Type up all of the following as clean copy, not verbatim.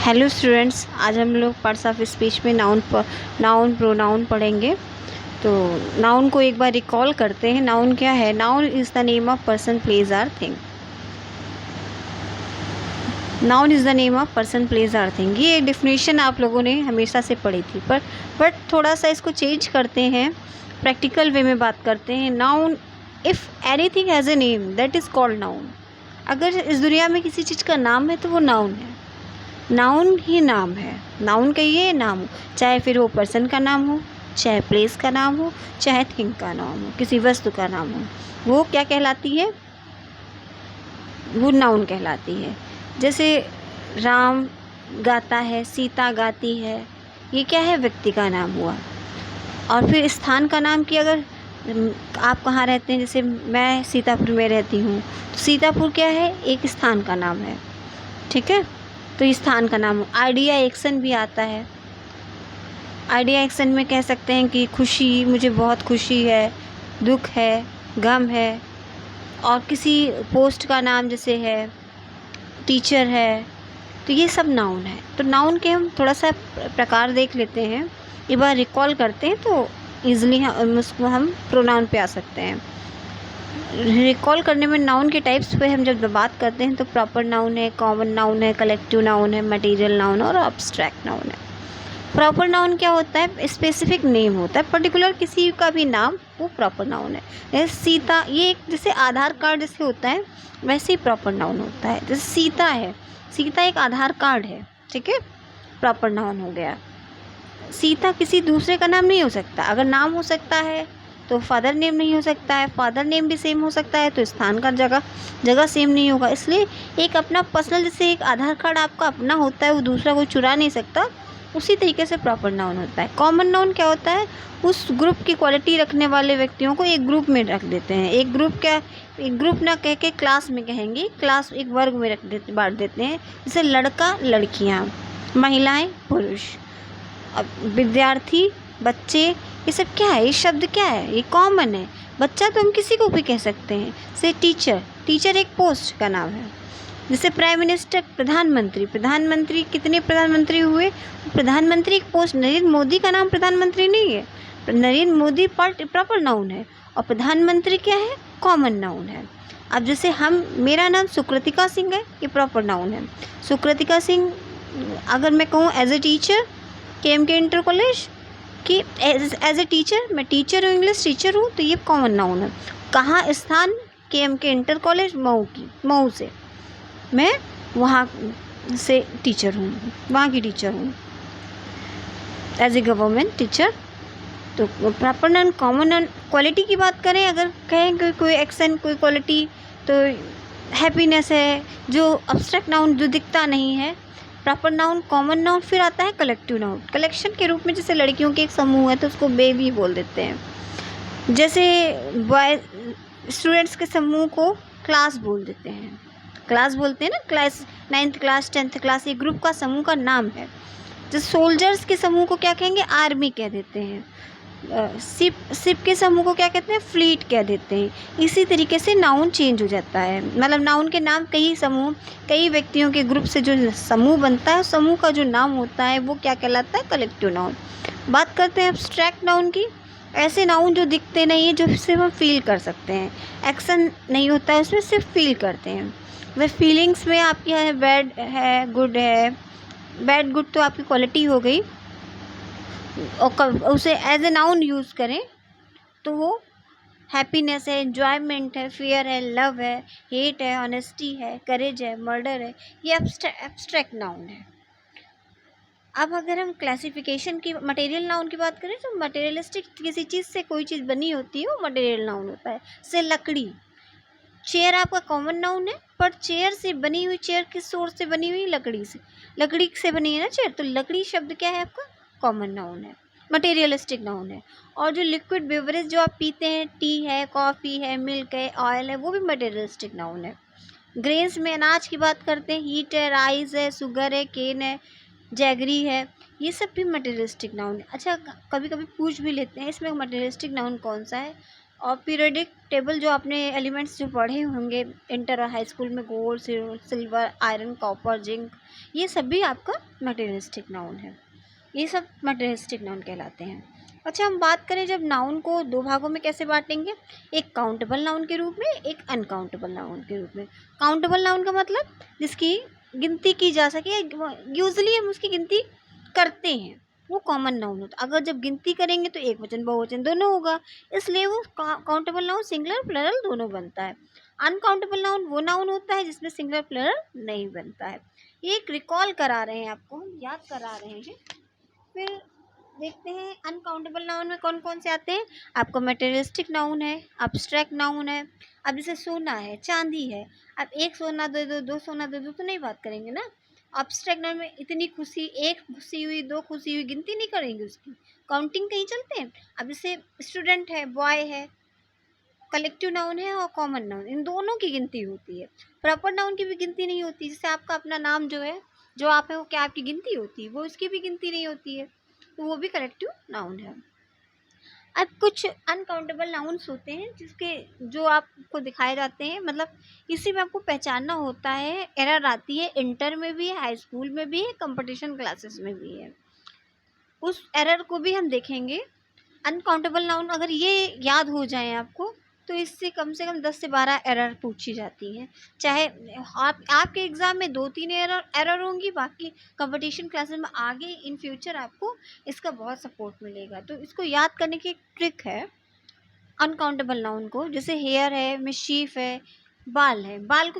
Hello students, आज हम लोग पार्ट्स ऑफ स्पीच में नाउन प्रोनाउन पढ़ेंगे। तो नाउन को एक बार रिकॉल करते हैं। नाउन क्या है? Noun is the name of person, place or thing. Noun is the name of person, place or thing. ये डेफिनेशन आप लोगों ने हमेशा से पढ़ी थी, बट थोड़ा सा इसको चेंज करते हैं, प्रैक्टिकल वे में बात करते हैं। Noun, if anything has a name that is called noun. अगर इस दुनिया में किसी चीज़ का नाम है तो वो नाउन है। नाउन ही नाम है। नाउन कहिए नाम हो, चाहे फिर वो पर्सन का नाम हो, चाहे प्लेस का नाम हो, चाहे थिंग का नाम हो, किसी वस्तु का नाम हो, वो क्या कहलाती है? वो नाउन कहलाती है। जैसे राम गाता है, सीता गाती है, ये क्या है? व्यक्ति का नाम हुआ। और फिर स्थान का नाम की अगर आप कहाँ रहते हैं, जैसे मैं सीतापुर में रहती हूँ, तो सीतापुर क्या है? एक स्थान का नाम है। ठीक है, तो इस स्थान का नाम। आइडिया एक्शन भी आता है। आइडिया एक्शन में कह सकते हैं कि खुशी, मुझे बहुत खुशी है, दुख है, गम है। और किसी पोस्ट का नाम जैसे है, टीचर है, तो ये सब नाउन है। तो नाउन के हम थोड़ा सा प्रकार देख लेते हैं, एक बार रिकॉल करते हैं तो ईज़िली हम उसको हम प्रोनाउन पे आ सकते हैं। रिकॉल करने में नाउन के टाइप्स पे हम जब बात करते हैं तो प्रॉपर नाउन है, कॉमन नाउन है, कलेक्टिव नाउन है, मटेरियल नाउन और अब्स्ट्रैक्ट नाउन है। प्रॉपर नाउन क्या होता है? स्पेसिफिक नेम होता है, पर्टिकुलर किसी का भी नाम, वो प्रॉपर नाउन है। जैसे सीता, ये एक जैसे आधार कार्ड जैसे होता है, वैसे ही प्रॉपर नाउन होता है। जैसे सीता है, सीता एक आधार कार्ड है। ठीक है, प्रॉपर नाउन हो गया। सीता किसी दूसरे का नाम नहीं हो सकता। अगर नाम हो सकता है तो फादर नेम नहीं हो सकता है, फादर नेम भी सेम हो सकता है तो स्थान का जगह सेम नहीं होगा। इसलिए एक अपना पर्सनल, जैसे एक आधार कार्ड आपका अपना होता है, वो दूसरा कोई चुरा नहीं सकता, उसी तरीके से प्रॉपर नाउन होता है। कॉमन नाउन क्या होता है? उस ग्रुप की क्वालिटी रखने वाले व्यक्तियों को एक ग्रुप में रख देते हैं। एक ग्रुप ना कह के क्लास में कहेंगे, क्लास एक वर्ग में बांट देते हैं। जैसे लड़का लड़कियाँ, महिलाएं पुरुष, अब विद्यार्थी, बच्चे, ये सब क्या है? ये शब्द क्या है? ये कॉमन है। बच्चा तो हम किसी को भी कह सकते हैं। से टीचर एक पोस्ट का नाम है। जैसे प्राइम मिनिस्टर, प्रधानमंत्री कितने प्रधानमंत्री हुए? प्रधानमंत्री एक पोस्ट। नरेंद्र मोदी का नाम प्रधानमंत्री नहीं है। नरेंद्र मोदी प्रॉपर नाउन है, और प्रधानमंत्री क्या है? कॉमन नाउन है। अब जैसे मेरा नाम सुकृतिका सिंह है, ये प्रॉपर नाउन है। सुकृतिका सिंह, अगर मैं कहूँ as a teacher KMK inter college, कि एज ए टीचर, मैं टीचर हूँ, इंग्लिश टीचर हूँ, तो ये कॉमन नाउन है। कहाँ स्थान? KMK इंटर कॉलेज मऊ से मैं वहाँ से टीचर हूँ, वहाँ की टीचर हूँ एज ए गवर्नमेंट टीचर। तो proper noun, common noun. Quality की बात करें, अगर कहें कि कोई एक्शन, कोई क्वालिटी, तो हैप्पीनेस है, जो अब्स्ट्रैक्ट नाउन जो दिखता नहीं है। प्रॉपर नाउन, कॉमन नाउन, फिर आता है कलेक्टिव नाउन। कलेक्शन के रूप में जैसे लड़कियों के एक समूह है तो उसको बेबी बोल देते हैं। जैसे बॉय स्टूडेंट्स के समूह को क्लास बोल देते हैं। क्लास बोलते हैं ना, class 9th class 10th class, ये ग्रुप का समूह का नाम है। जैसे सोल्जर्स के समूह को क्या कहेंगे? आर्मी कह देते हैं। शिप के समूह को क्या कहते हैं? फ्लीट कह देते हैं। इसी तरीके से नाउन चेंज हो जाता है। मतलब नाउन के नाम कई व्यक्तियों के ग्रुप से जो समूह बनता है, समूह का जो नाम होता है वो क्या कहलाता है? Collective noun. बात करते हैं एब्स्ट्रैक्ट नाउन की। ऐसे नाउन जो दिखते नहीं है, जो सिर्फ हम फील कर सकते हैं, एक्शन नहीं होता है उसमें, सिर्फ फील करते हैं। वह फीलिंग्स में आपकी है, बैड है, गुड है। बैड गुड तो आपकी क्वालिटी हो गई, और उसे एज ए नाउन यूज़ करें तो वो हैप्पीनेस है, एन्जॉयमेंट है, फियर है, लव है, हेट है, ऑनेस्टी है, करेज है, मर्डर है। ये एब्स्ट्रैक्ट नाउन है। अब अगर हम क्लासिफिकेशन की, मटेरियल नाउन की बात करें, तो मटेरियलिस्टिक, किसी चीज़ से कोई चीज़ बनी होती है वो मटेरियल नाउन होता है। जैसे लकड़ी, चेयर आपका कॉमन नाउन है, पर चेयर से बनी हुई, चेयर किस सोर्स से बनी हुई? लकड़ी से बनी है ना चेयर, तो लकड़ी शब्द क्या है आपका? कॉमन नाउन है, मटेरियलिस्टिक नाउन है। और जो लिक्विड बेवरेज जो आप पीते हैं, टी है, कॉफ़ी है, मिल्क है, ऑयल है, वो भी मटेरियलिस्टिक नाउन है। ग्रेन्स में अनाज की बात करते हैं, हीट है, राइस है, शुगर है, केन है, जैगरी है, ये सब भी मटेरियलिस्टिक नाउन है। अच्छा, कभी कभी पूछ भी लेते हैं इसमें मटेरियलिस्टिक नाउन कौन सा है। और पीरियोडिक टेबल जो आपने एलिमेंट्स जो पढ़े होंगे इंटर और हाई स्कूल में, gold, silver, iron, copper, zinc, ये सब भी आपका मटेरियलिस्टिक नाउन है, ये सब मटेरियलिस्टिक नाउन कहलाते हैं। अच्छा, हम बात करें जब नाउन को दो भागों में कैसे बांटेंगे, एक काउंटेबल नाउन के रूप में, एक अनकाउंटेबल नाउन के रूप में। काउंटेबल नाउन का मतलब जिसकी गिनती की जा सके, यूजुअली हम उसकी गिनती करते हैं, वो कॉमन नाउन होता है। अगर जब गिनती करेंगे तो एक वचन बहुवचन दोनों होगा, इसलिए वो काउंटेबल नाउन सिंगुलर प्लरल दोनों बनता है। अनकाउंटेबल नाउन वो नाउन होता है जिसमें सिंगुलर प्लरल नहीं बनता है। ये एक रिकॉल करा रहे हैं आपको, हम याद करा रहे हैं। फिर देखते हैं अनकाउंटेबल नाउन में कौन कौन से आते हैं। आपका मटेरियलिस्टिक नाउन है, अब्स्ट्रैक्ट नाउन है। अब जैसे सोना है, चांदी है, अब एक सोना दे दो, दो सोना दे दो तो नहीं बात करेंगे ना। अब्स्ट्रैक्ट नाउन में इतनी खुशी, एक खुशी हुई, दो खुशी हुई, गिनती नहीं करेंगे उसकी, काउंटिंग कहीं चलते हैं। अब जैसे स्टूडेंट है, बॉय है, कलेक्टिव नाउन है और कॉमन नाउन, इन दोनों की गिनती होती है। प्रॉपर नाउन की भी गिनती नहीं होती, जैसे आपका अपना नाम जो है, जो आप है, वो क्या आपकी गिनती होती है, वो इसकी भी गिनती नहीं होती है, तो वो भी कलेक्टिव नाउन है। अब कुछ अनकाउंटेबल नाउन्स होते हैं जिसके जो आपको दिखाए जाते हैं, मतलब इसी में आपको पहचानना होता है। एरर आती है, इंटर में भी है, हाई स्कूल में भी है, कंपटीशन क्लासेस में भी है, उस एरर को भी हम देखेंगे। अनकाउंटेबल नाउन अगर ये याद हो जाए आपको, तो इससे कम से कम 10 से 12 एरर पूछी जाती हैं। चाहे आपके एग्ज़ाम में 2-3 एरर होंगी, बाकी कंपटीशन क्लासेस में आगे इन फ्यूचर आपको इसका बहुत सपोर्ट मिलेगा। तो इसको याद करने की एक ट्रिक है अनकाउंटेबल नाउन को। जैसे हेयर है, मिशीफ है, बाल है। बाल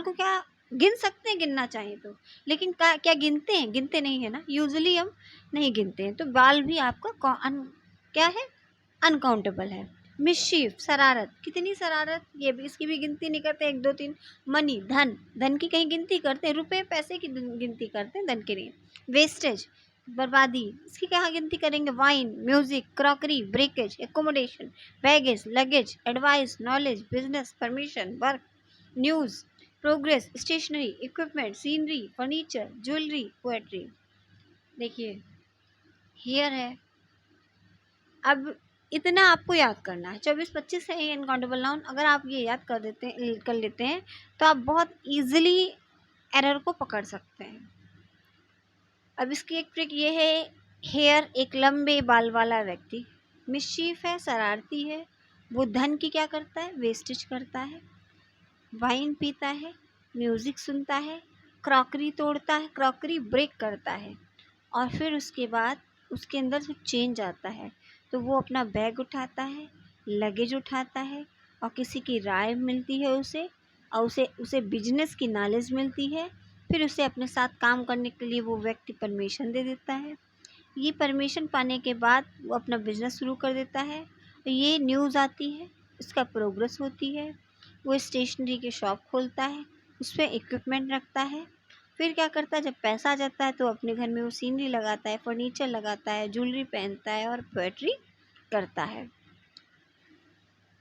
को क्या गिन सकते हैं, गिनना चाहें तो, लेकिन क्या गिनते हैं? गिनते नहीं है ना, यूजुअली हम नहीं गिनते हैं। तो बाल भी आपका क्या है, अनकाउंटेबल है। मिशीफ, शरारत, कितनी शरारत, ये भी, इसकी भी गिनती नहीं करते, 1 2 3। मनी, धन की कहीं गिनती करते हैं, रुपए पैसे की गिनती करते हैं, धन की नहीं। वेस्टेज, बर्बादी, इसकी कहाँ गिनती करेंगे। Wine, music, crockery, breakage, accommodation, baggage, luggage, advice, knowledge, business, permission, work, news, progress, stationery, equipment, scenery, furniture, jewellery, poetry. देखिए, हेयर है। अब इतना आपको याद करना है, 24-25 है ये अनकाउंटेबल नाउन। अगर आप ये याद कर लेते हैं तो आप बहुत ईजिली एरर को पकड़ सकते हैं। अब इसकी एक ट्रिक ये है, हेयर एक लंबे बाल वाला व्यक्ति, मिस्चीफ है, शरारती है, वो धन की क्या करता है, वेस्टेज करता है, वाइन पीता है, म्यूज़िक सुनता है, क्रॉकरी तोड़ता है, क्रॉकरी ब्रेक करता है, और फिर उसके बाद उसके अंदर से चेंज आता है, तो वो अपना बैग उठाता है, लगेज उठाता है, और किसी की राय मिलती है उसे, और उसे बिजनेस की नॉलेज मिलती है। फिर उसे अपने साथ काम करने के लिए वो व्यक्ति परमिशन दे देता है। ये परमिशन पाने के बाद वो अपना बिजनेस शुरू कर देता है। ये न्यूज़ आती है, उसका प्रोग्रेस होती है, वो स्टेशनरी की शॉप खोलता है, उसमें इक्विपमेंट रखता है। फिर क्या करता है, जब पैसा आ जाता है तो अपने घर में वो सीनरी लगाता है, फर्नीचर लगाता है, ज्वेलरी पहनता है और पोएट्री करता है।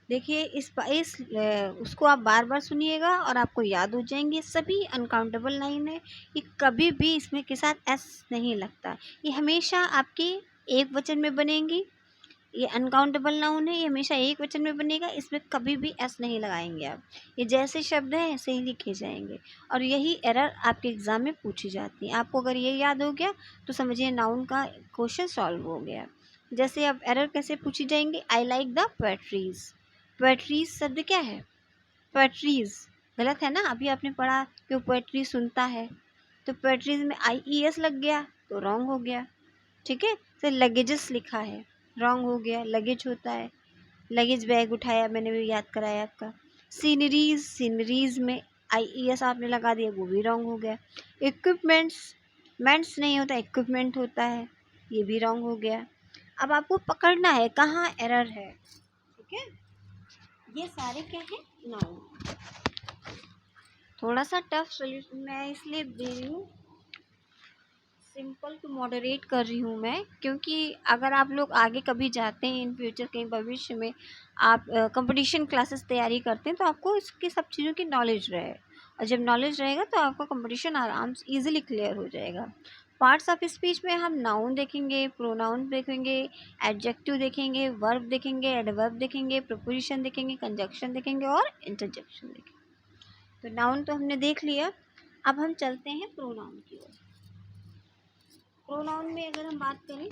देखिए, उसको आप बार बार सुनिएगा और आपको याद हो जाएंगे। सभी अनकाउंटेबल लाइन है, ये कभी भी इसमें के साथ एस नहीं लगता, ये हमेशा आपके एक वचन में बनेंगी। ये अनकाउंटेबल नाउन है, ये हमेशा एक वचन में बनेगा, इसमें कभी भी एस नहीं लगाएंगे आप। ये जैसे शब्द हैं ऐसे ही लिखे जाएंगे, और यही एरर आपके एग्ज़ाम में पूछी जाती है। आपको अगर ये याद हो गया तो समझिए नाउन का क्वेश्चन सॉल्व हो गया। जैसे अब एरर कैसे पूछी जाएंगी, I like the poetries. Poetries शब्द क्या है, पोएट्रीज गलत है ना, अभी आपने पढ़ा कि वो पोएट्री सुनता है, तो पोएट्रीज में IES लग गया तो रॉन्ग हो गया। ठीक है, तो लगेजेस लिखा है, रॉन्ग हो गया, लगेज होता है, लगेज बैग उठाया, मैंने भी याद कराया आपका। सीनरीज में IES आपने लगा दिया, वो भी रॉन्ग हो गया। मेंट्स नहीं होता, इक्विपमेंट होता है, ये भी रॉन्ग हो गया। अब आपको पकड़ना है कहाँ एरर है। ठीक है, ये सारे क्या है, नाउन। थोड़ा सा टफ सोल्यूशन मैं इसलिए दे रही हूँ, सिंपल टू मॉडरेट कर रही हूँ मैं, क्योंकि अगर आप लोग आगे कभी जाते हैं इन फ्यूचर, कहीं भविष्य में आप कंपटीशन क्लासेस तैयारी करते हैं, तो आपको इसकी सब चीज़ों की नॉलेज रहे, और जब नॉलेज रहेगा तो आपका कंपटीशन आराम से ईजिली क्लियर हो जाएगा। पार्ट्स ऑफ स्पीच में हम नाउन देखेंगे, प्रोनाउन देखेंगे, एडजेक्टिव देखेंगे, वर्ब देखेंगे, एडवर्ब देखेंगे, प्रीपोजिशन देखेंगे, कंजक्शन देखेंगे और इंटरजेक्शन देखेंगे। तो नाउन तो हमने देख लिया। अब हम चलते हैं प्रोनाउन की ओर। प्रोनाउन में अगर हम बात करें